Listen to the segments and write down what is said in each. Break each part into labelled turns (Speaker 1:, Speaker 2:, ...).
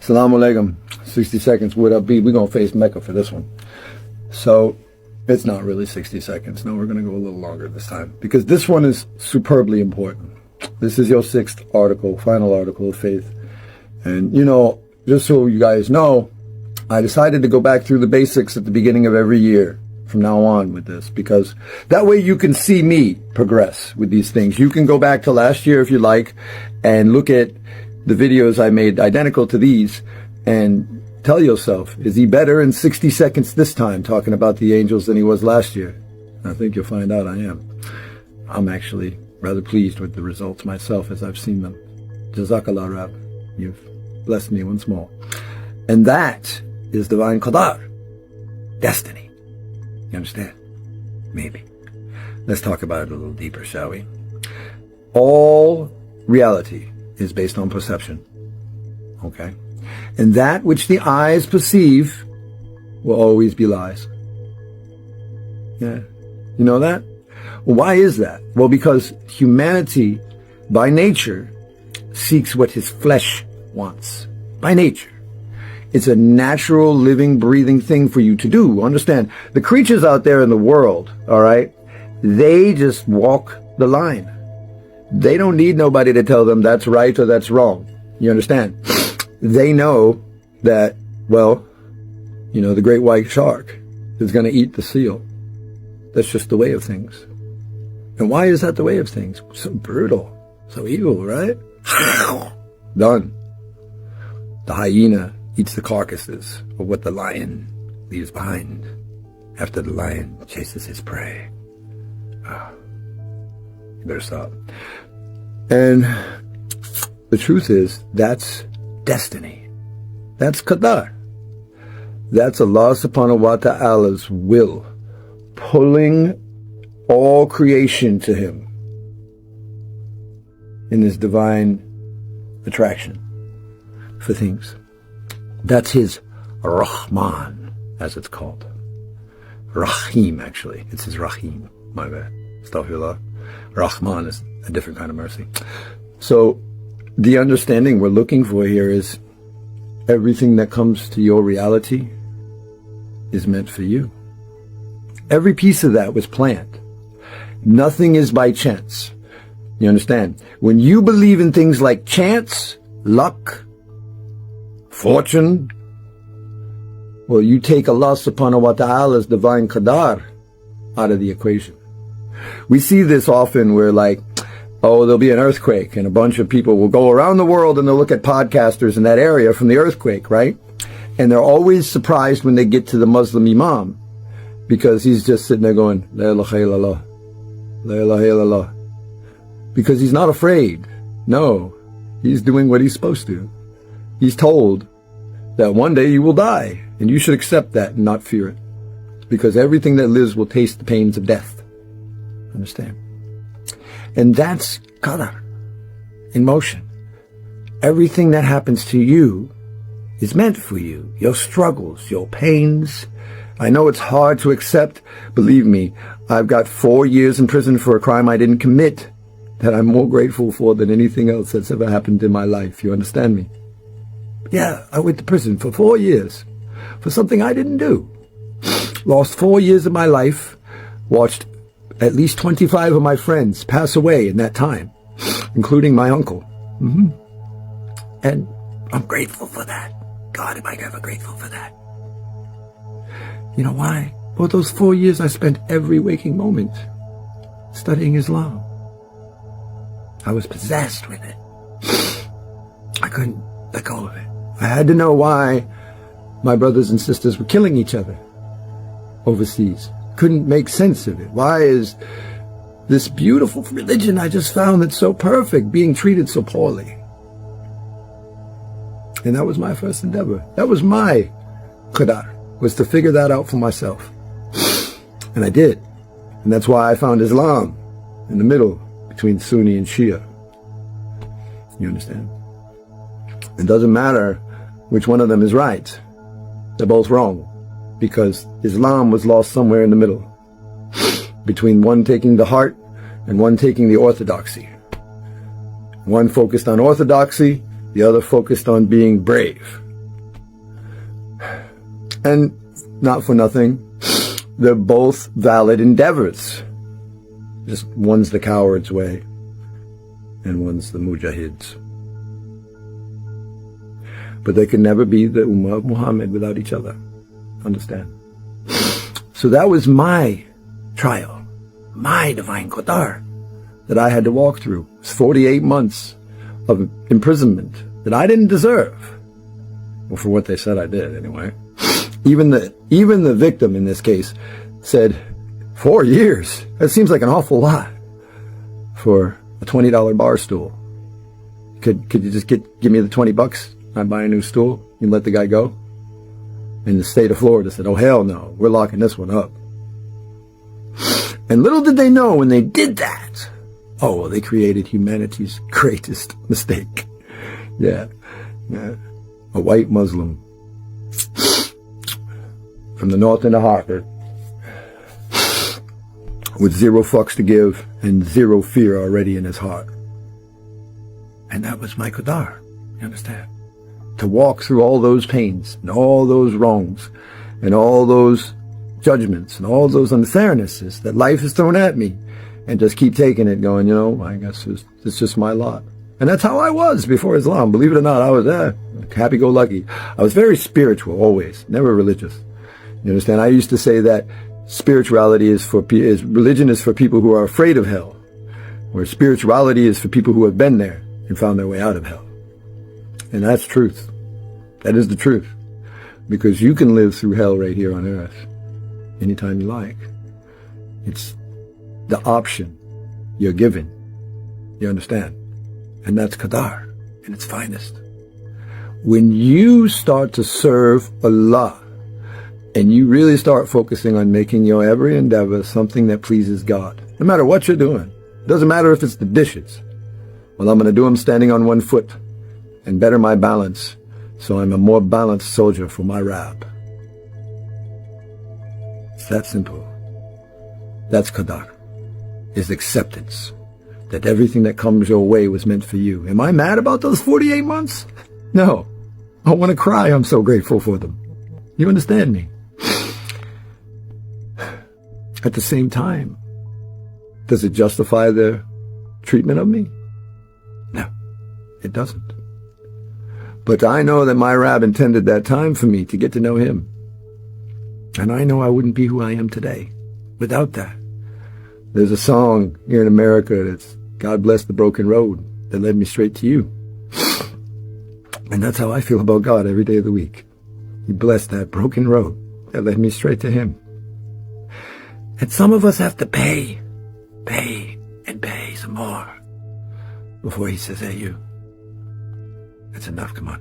Speaker 1: Assalamu alaikum. 60 seconds. What up, B? We're going to face Mecca for this one. So, it's not really 60 seconds. No, we're going to go a little longer this time. Because this one is superbly important. This is your 6th article, final article of faith. And, you know, just so you guys know, I decided to go back through the basics at the beginning of every year from now on with this, because that way you can see me progress with these things. You can go back to last year if you like and look at the videos I made identical to these and tell yourself, is he better in 60 seconds this time talking about the angels than he was last year? I think you'll find out I am. I'm actually rather pleased with the results myself as I've seen them. Jazakallah Rab. You've blessed me once more. And that is divine qadar. Destiny. You understand? Maybe. Let's talk about it a little deeper, shall we? All reality is based on perception. Okay? And that which the eyes perceive will always be lies. Yeah. You know that? Well, why is that? Well, because humanity, by nature, seeks what his flesh wants. By nature. It's a natural, living, breathing thing for you to do. Understand? The creatures out there in the world, all right, they just walk the line. They don't need nobody to tell them that's right or that's wrong. You understand? They know that, well, you know, the great white shark is going to eat the seal. That's just the way of things. And why is that the way of things? So brutal, so evil, right? Done. The hyena eats the carcasses of what the lion leaves behind after the lion chases his prey. You better stop. And the truth is, that's destiny. That's qadar. That's Allah subhanahu wa ta'ala's will, pulling all creation to him in his divine attraction for things. That's his Rahman, as it's called. Rahim, actually. It's his Rahim. My bad. Astaghfirullah. Rahman is a different kind of mercy. So, the understanding we're looking for here is everything that comes to your reality is meant for you. Every piece of that was planned. Nothing is by chance. You understand? When you believe in things like chance, luck, fortune, well, you take Allah subhanahu wa ta'ala's divine qadar out of the equation. We see this often where, like, oh, there'll be an earthquake and a bunch of people will go around the world and they'll look at podcasters in that area from the earthquake, right? And they're always surprised when they get to the Muslim imam, because he's just sitting there going, La ilaha illallah, La ilaha illallah. Because he's not afraid. No, he's doing what he's supposed to. He's told that one day you will die, and you should accept that and not fear it. Because everything that lives will taste the pains of death. Understand? And that's qadar in motion. Everything that happens to you is meant for you. Your struggles, your pains. I know it's hard to accept. Believe me, I've got 4 years in prison for a crime I didn't commit that I'm more grateful for than anything else that's ever happened in my life. You understand me? Yeah, I went to prison for 4 years for something I didn't do. Lost 4 years of my life, watched at least 25 of my friends pass away in that time, including my uncle. And I'm grateful for that. God, am I ever grateful for that? You know why? Well, those 4 years I spent every waking moment studying Islam. I was possessed with it. I couldn't let go of it. I had to know why my brothers and sisters were killing each other overseas. Couldn't make sense of it. Why is this beautiful religion I just found that's so perfect being treated so poorly? And that was my first endeavor. That was my qadar, was to figure that out for myself. And I did. And that's why I found Islam in the middle between Sunni and Shia. You understand? It doesn't matter which one of them is right. They're both wrong. Because Islam was lost somewhere in the middle, between one taking the heart and one taking the orthodoxy. One focused on orthodoxy, the other focused on being brave. And not for nothing, they're both valid endeavors. Just one's the coward's way, and one's the mujahid's. But they can never be the Ummah of Muhammad without each other. Understand? So that was my trial, my divine qadar that I had to walk through. It's 48 months of imprisonment that I didn't deserve. Well, for what they said I did, anyway. Even the victim in this case said, 4 years? That seems like an awful lot for a $20 bar stool. Could you just give me the $20? I buy a new stool? You let the guy go? And the state of Florida said, oh, hell no, we're locking this one up. And little did they know when they did that, oh, well, they created humanity's greatest mistake. Yeah. A white Muslim from the north end of Hartford with 0 fucks to give and 0 fear already in his heart. And that was my qadar, you understand? To walk through all those pains and all those wrongs and all those judgments and all those unfairnesses that life has thrown at me, and just keep taking it, going, you know, I guess it's just my lot. And that's how I was before Islam. Believe it or not, I was happy-go-lucky. I was very spiritual, always, never religious. You understand? I used to say that spirituality religion is for people who are afraid of hell, where spirituality is for people who have been there and found their way out of hell. And that's truth. That is the truth. Because you can live through hell right here on earth anytime you like. It's the option you're given. You understand? And that's qadar in its finest. When you start to serve Allah and you really start focusing on making your every endeavor something that pleases God, no matter what you're doing, it doesn't matter if it's the dishes. Well, I'm going to do them standing on one foot and better my balance so I'm a more balanced soldier for my Rab. It's that simple. That's qadar. Is acceptance that everything that comes your way was meant for you. Am I mad about those 48 months? No. I want to cry. I'm so grateful for them. You understand me? At the same time, does it justify their treatment of me? No, it doesn't. But I know that my Rab intended that time for me to get to know him. And I know I wouldn't be who I am today without that. There's a song here in America that's God Bless the Broken Road that led me straight to you. And that's how I feel about God every day of the week. He blessed that broken road that led me straight to him. And some of us have to pay some more before he says, hey, you, that's enough, come on.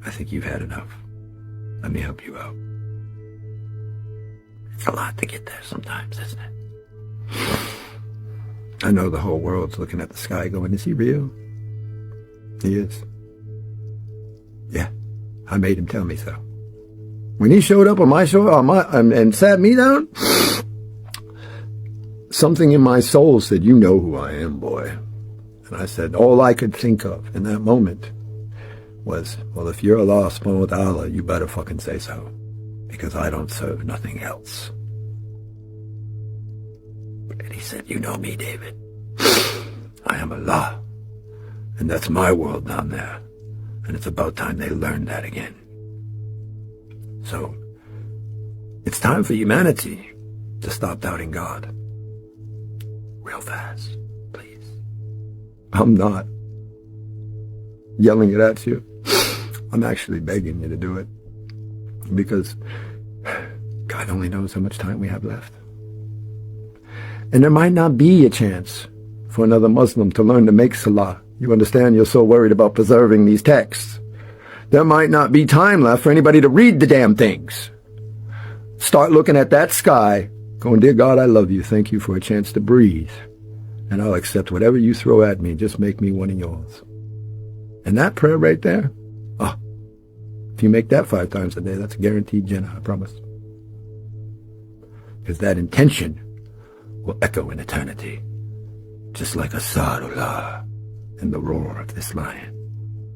Speaker 1: I think you've had enough. Let me help you out. It's a lot to get there sometimes, isn't it? I know the whole world's looking at the sky going, is he real? He is. Yeah, I made him tell me so. When he showed up on my show and sat me down, something in my soul said, you know who I am, boy. And I said, all I could think of in that moment was, well, if you're Allah subhanahu wa ta'ala, you better fucking say so. Because I don't serve nothing else. And he said, you know me, David. I am Allah. And that's my world down there. And it's about time they learned that again. So, it's time for humanity to stop doubting God. Real fast, please. I'm not yelling it at you. I'm actually begging you to do it. Because God only knows how much time we have left. And there might not be a chance for another Muslim to learn to make salah. You understand? You're so worried about preserving these texts. There might not be time left for anybody to read the damn things. Start looking at that sky, going, dear God, I love you. Thank you for a chance to breathe. And I'll accept whatever you throw at me. Just make me one of yours. And that prayer right there, if you make that 5 times a day, that's a guaranteed Jannah, I promise. Because that intention will echo in eternity, just like Asadullah and the roar of this lion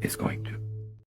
Speaker 1: is going to.